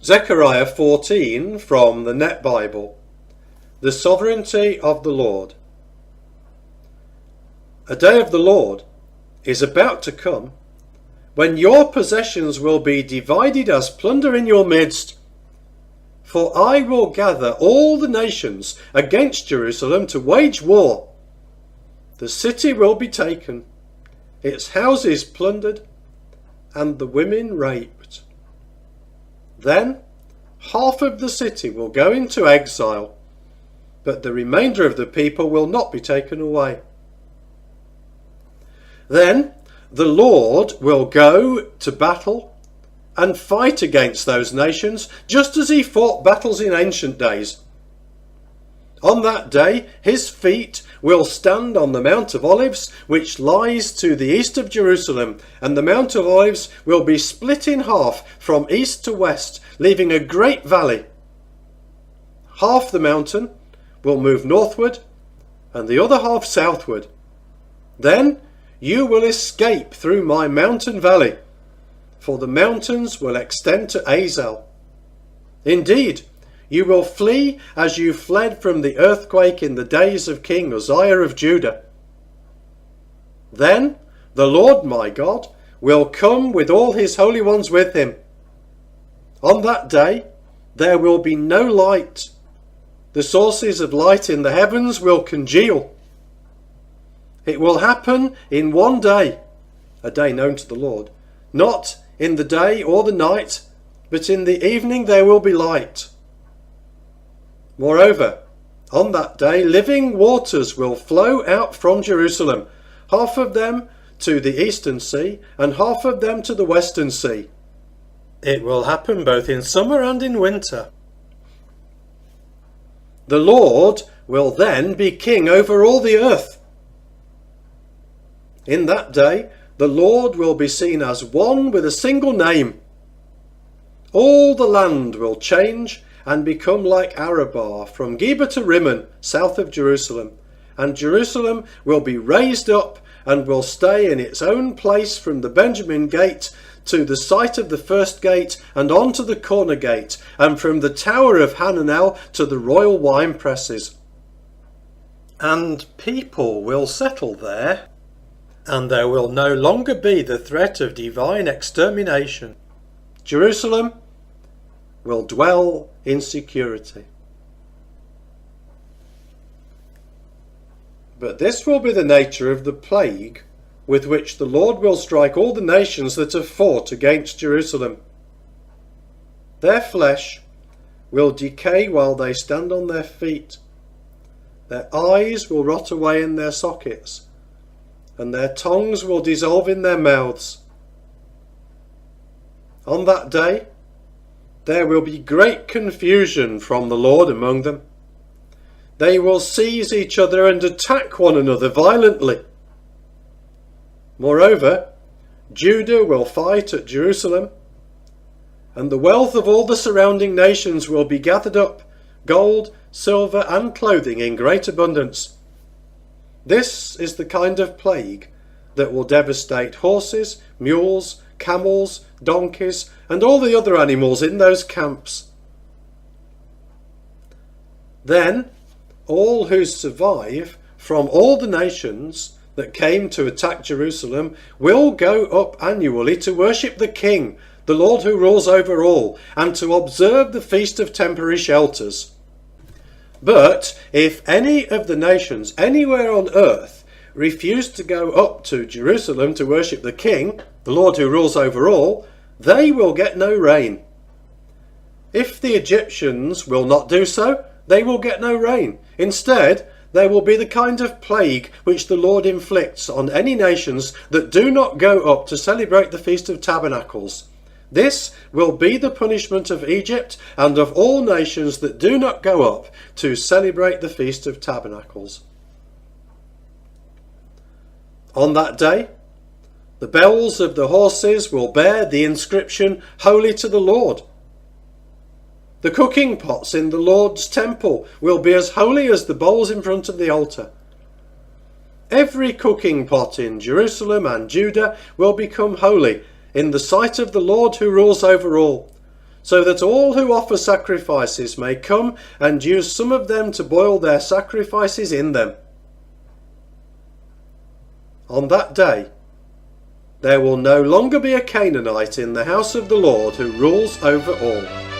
Zechariah 14 from the Net Bible. The sovereignty of the Lord. A day of the Lord is about to come when your possessions will be divided as plunder in your midst. For I will gather all the nations against Jerusalem to wage war. The city will be taken, its houses plundered, and the women raped. Then half of the city will go into exile, but the remainder of the people will not be taken away. Then the Lord will go to battle and fight against those nations, just as he fought battles in ancient days. On that day his feet will stand on the Mount of Olives, which lies to the east of Jerusalem, and the Mount of Olives will be split in half from east to west, leaving a great valley. Half the mountain will move northward, and the other half southward. Then you will escape through my mountain valley, for the mountains will extend to Azel. Indeed, you will flee as you fled from the earthquake in the days of King Uzziah of Judah. Then the Lord my God will come with all his holy ones with him. On that day there will be no light. The sources of light in the heavens will congeal. It will happen in one day, a day known to the Lord, not in the day or the night, but in the evening there will be light. Moreover, on that day living waters will flow out from Jerusalem, half of them to the eastern sea, and half of them to the western sea. It will happen both in summer and in winter. The Lord will then be king over all the earth. In that day, the Lord will be seen as one with a single name. All the land will change and become like Arabah, from Geba to Rimmon, south of Jerusalem. And Jerusalem will be raised up and will stay in its own place from the Benjamin gate to the site of the first gate and on to the corner gate, and from the tower of Hananel to the royal wine presses. And people will settle there, and there will no longer be the threat of divine extermination. Jerusalem will dwell in security. But this will be the nature of the plague with which the Lord will strike all the nations that have fought against Jerusalem. Their flesh will decay while they stand on their feet. Their eyes will rot away in their sockets, and their tongues will dissolve in their mouths. On that day there will be great confusion from the Lord among them. They will seize each other and attack one another violently. Moreover, Judah will fight at Jerusalem, and the wealth of all the surrounding nations will be gathered up, gold, silver, and clothing in great abundance. This is the kind of plague that will devastate horses, mules, camels, donkeys, and all the other animals in those camps. Then all who survive from all the nations that came to attack Jerusalem will go up annually to worship the King, the Lord who rules over all, and to observe the Feast of Temporary Shelters. But if any of the nations anywhere on earth refuse to go up to Jerusalem to worship the King, the Lord who rules over all, they will get no rain. If the Egyptians will not do so, they will get no rain. Instead, there will be the kind of plague which the Lord inflicts on any nations that do not go up to celebrate the Feast of Tabernacles. This will be the punishment of Egypt and of all nations that do not go up to celebrate the Feast of Tabernacles. On that day, the bells of the horses will bear the inscription, "Holy to the Lord." The cooking pots in the Lord's temple will be as holy as the bowls in front of the altar. Every cooking pot in Jerusalem and Judah will become holy in the sight of the Lord who rules over all. so that all who offer sacrifices may come and use some of them to boil their sacrifices in them. On that day, there will no longer be a Canaanite in the house of the Lord who rules over all.